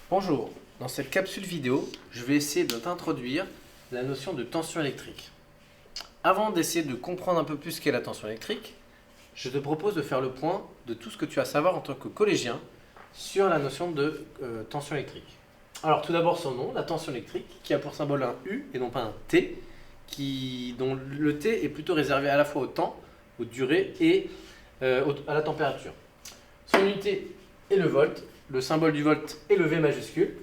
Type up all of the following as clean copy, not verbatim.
Bonjour, dans cette capsule vidéo, je vais essayer de t'introduire la notion de tension électrique. Avant d'essayer de comprendre un peu plus ce qu'est la tension électrique, je te propose de faire le point de tout ce que tu as à savoir en tant que collégien sur la notion de tension électrique. Alors tout d'abord son nom, la tension électrique, qui a pour symbole un U et non pas un T, dont le T est plutôt réservé à la fois au temps, aux durées et à la température. Son unité est le volt, le symbole du volt est le V majuscule.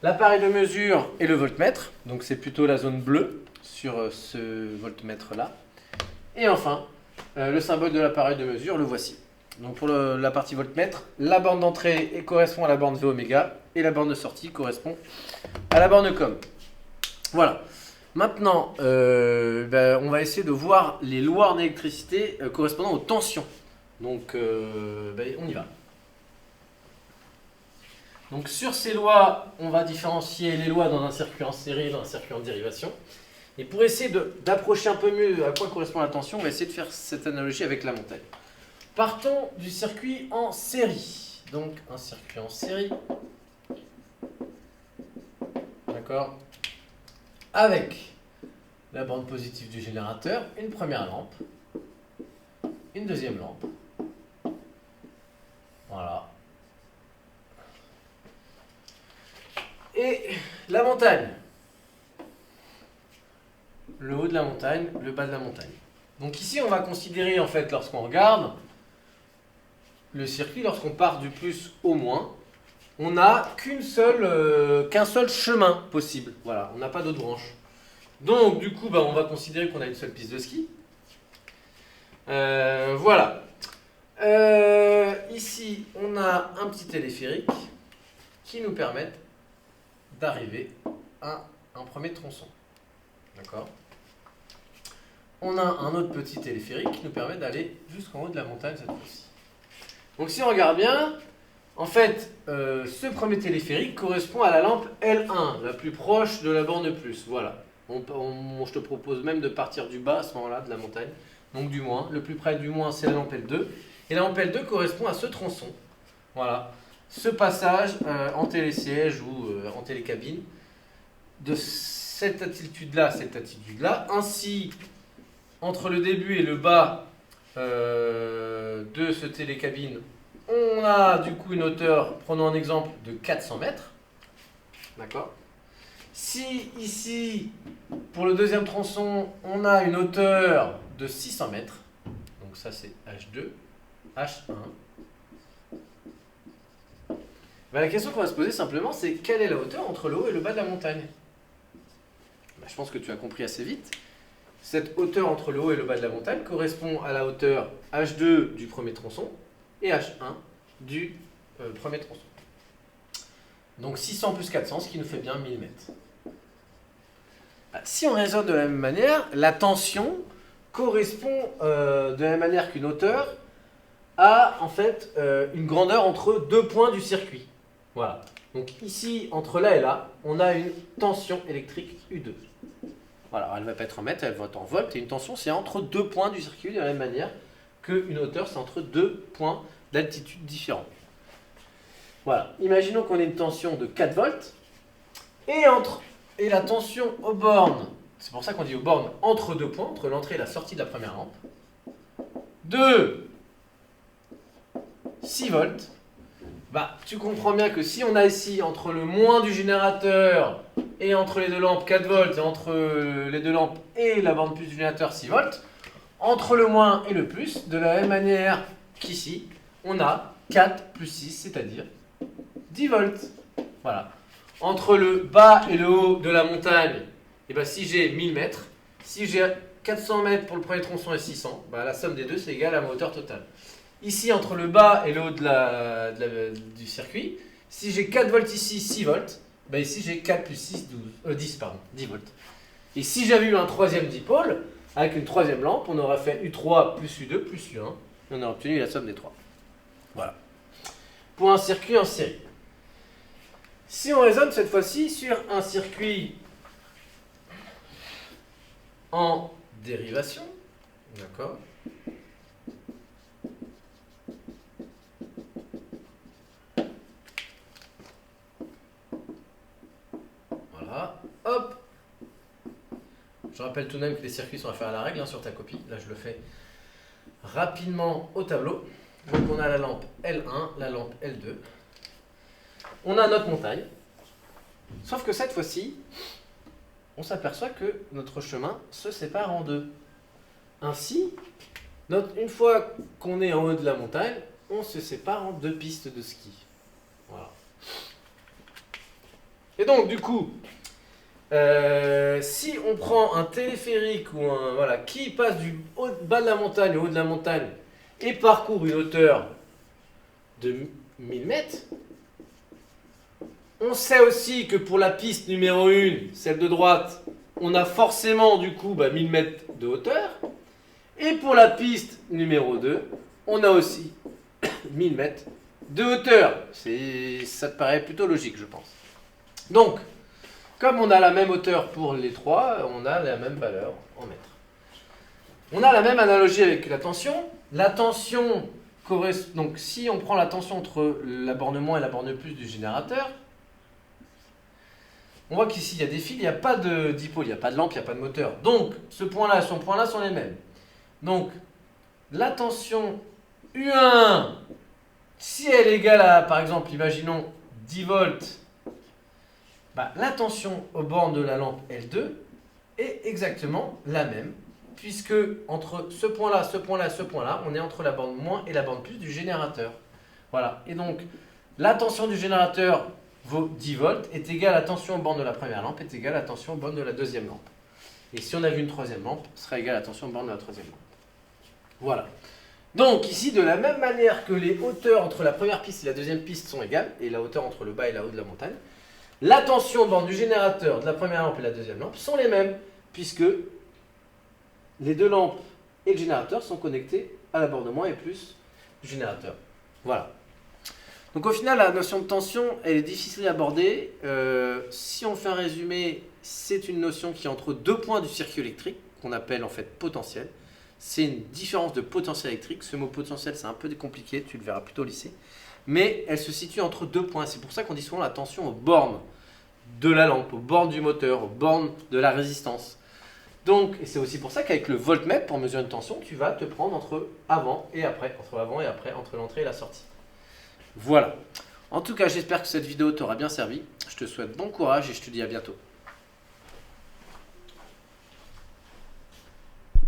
L'appareil de mesure est le voltmètre, donc c'est plutôt la zone bleue sur ce voltmètre-là. Et enfin, le symbole de l'appareil de mesure, le voici. Donc pour la partie voltmètre, la borne d'entrée correspond à la borne V oméga et la borne de sortie correspond à la borne com. Voilà. Maintenant, on va essayer de voir les lois en électricité correspondant aux tensions. Donc, on y va. Donc sur ces lois, on va différencier les lois dans un circuit en série et dans un circuit en dérivation. Et pour essayer d'approcher un peu mieux à quoi correspond la tension, on va essayer de faire cette analogie avec la montagne. Partons du circuit en série. Donc un circuit en série. D'accord. Avec la borne positive du générateur, une première lampe, une deuxième lampe. Voilà. Et la montagne. Le haut de la montagne, le bas de la montagne. Donc ici, on va considérer, en fait, lorsqu'on regarde le circuit, lorsqu'on part du plus au moins, on n'a qu'un seul chemin possible. Voilà, on n'a pas d'autre branche. Donc, du coup, on va considérer qu'on a une seule piste de ski. Voilà. Ici, on a un petit téléphérique qui nous permet d'arriver à un premier tronçon. D'accord ? On a un autre petit téléphérique qui nous permet d'aller jusqu'en haut de la montagne cette fois-ci. Donc si on regarde bien, en fait, ce premier téléphérique correspond à la lampe L1, la plus proche de la borne plus. Voilà. Je te propose même de partir du bas à ce moment-là, de la montagne. Donc du moins. Le plus près du moins, c'est la lampe L2. Et la lampe L2 correspond à ce tronçon. Voilà. Ce passage en télésiège ou en télécabine de cette altitude-là à cette altitude-là. Ainsi, entre le début et le bas de ce télécabine, on a du coup une hauteur, prenons un exemple, de 400 mètres. D'accord ? Si ici, pour le deuxième tronçon, on a une hauteur de 600 mètres, donc ça c'est H2, H1. La question qu'on va se poser simplement, c'est quelle est la hauteur entre le haut et le bas de la montagne ? Je pense que tu as compris assez vite. Cette hauteur entre le haut et le bas de la montagne correspond à la hauteur H2 du premier tronçon et H1 du premier tronçon. Donc 600 plus 400, ce qui nous fait bien 1000 mètres. Si on raisonne de la même manière, la tension correspond de la même manière qu'une hauteur à en fait une grandeur entre deux points du circuit. Voilà. Donc ici, entre là et là, on a une tension électrique U2. Voilà, alors elle ne va pas être en mètres, elle va être en volts. Et une tension, c'est entre deux points du circuit de la même manière qu'une hauteur, c'est entre deux points d'altitude différents. Voilà, imaginons qu'on ait une tension de 4 volts. Et la tension aux bornes, c'est pour ça qu'on dit aux bornes entre deux points, entre l'entrée et la sortie de la première lampe, de 6 volts. Tu comprends bien que si on a ici entre le moins du générateur et entre les deux lampes 4 volts et entre les deux lampes et la borne plus du générateur 6 volts, entre le moins et le plus, de la même manière qu'ici, on a 4 plus 6, c'est-à-dire 10 volts. Voilà. Entre le bas et le haut de la montagne, si j'ai 1000 mètres, si j'ai 400 mètres pour le premier tronçon et 600, la somme des deux, c'est égal à ma hauteur totale. Ici, entre le bas et le haut du circuit, si j'ai 4 volts ici, 6 volts, ici j'ai 4 plus 6, 10 volts. Et si j'avais eu un troisième dipôle, avec une troisième lampe, on aurait fait U3 plus U2 plus U1, et on aurait obtenu la somme des trois. Voilà. Pour un circuit en série. Si on raisonne cette fois-ci sur un circuit en dérivation, d'accord ? Je rappelle tout de même que les circuits sont à faire à la règle sur ta copie. Là, je le fais rapidement au tableau. Donc, on a la lampe L1, la lampe L2. On a notre montagne. Sauf que cette fois-ci, on s'aperçoit que notre chemin se sépare en deux. Ainsi, une fois qu'on est en haut de la montagne, on se sépare en deux pistes de ski. Voilà. Et donc, du coup, si on prend un téléphérique ou qui passe du bas de la montagne au haut de la montagne et parcourt une hauteur de 1000 mètres, on sait aussi que pour la piste numéro 1, celle de droite, on a forcément du coup 1000 mètres de hauteur. Et pour la piste numéro 2, on a aussi 1000 mètres de hauteur. Ça te paraît plutôt logique, je pense. Donc, comme on a la même hauteur pour les trois, on a la même valeur en mètres. On a la même analogie avec la tension. La tension correspond. Donc, si on prend la tension entre la borne moins et la borne plus du générateur, on voit qu'ici, il y a des fils, il n'y a pas de dipôle, il n'y a pas de lampe, il n'y a pas de moteur. Donc, ce point-là et ce point-là sont les mêmes. Donc, la tension U1, si elle est égale à, par exemple, imaginons 10 volts, la tension aux bornes de la lampe L2 est exactement la même, puisque entre ce point-là, ce point-là et ce point-là, on est entre la borne moins et la borne plus du générateur. Voilà. Et donc, la tension du générateur vaut 10 volts, est égale à la tension aux bornes de la première lampe, est égale à la tension aux bornes de la deuxième lampe. Et si on avait une troisième lampe, sera égale à la tension aux bornes de la troisième lampe. Voilà. Donc ici, de la même manière que les hauteurs entre la première piste et la deuxième piste sont égales, et la hauteur entre le bas et la haut de la montagne, la tension aux bornes du générateur de la première lampe et la deuxième lampe sont les mêmes, puisque les deux lampes et le générateur sont connectés à la borne moins et plus du générateur. Voilà. Donc au final, la notion de tension, elle est difficile à aborder. Si on fait un résumé, c'est une notion qui est entre deux points du circuit électrique, qu'on appelle en fait potentiel. C'est une différence de potentiel électrique. Ce mot potentiel, c'est un peu compliqué, tu le verras plutôt au lycée. Mais elle se situe entre deux points. C'est pour ça qu'on dit souvent la tension aux bornes de la lampe, aux bornes du moteur, aux bornes de la résistance. Donc, et c'est aussi pour ça qu'avec le voltmètre, pour mesurer une tension, tu vas te prendre entre avant et après, entre l'entrée et la sortie. Voilà. En tout cas, j'espère que cette vidéo t'aura bien servi. Je te souhaite bon courage et je te dis à bientôt.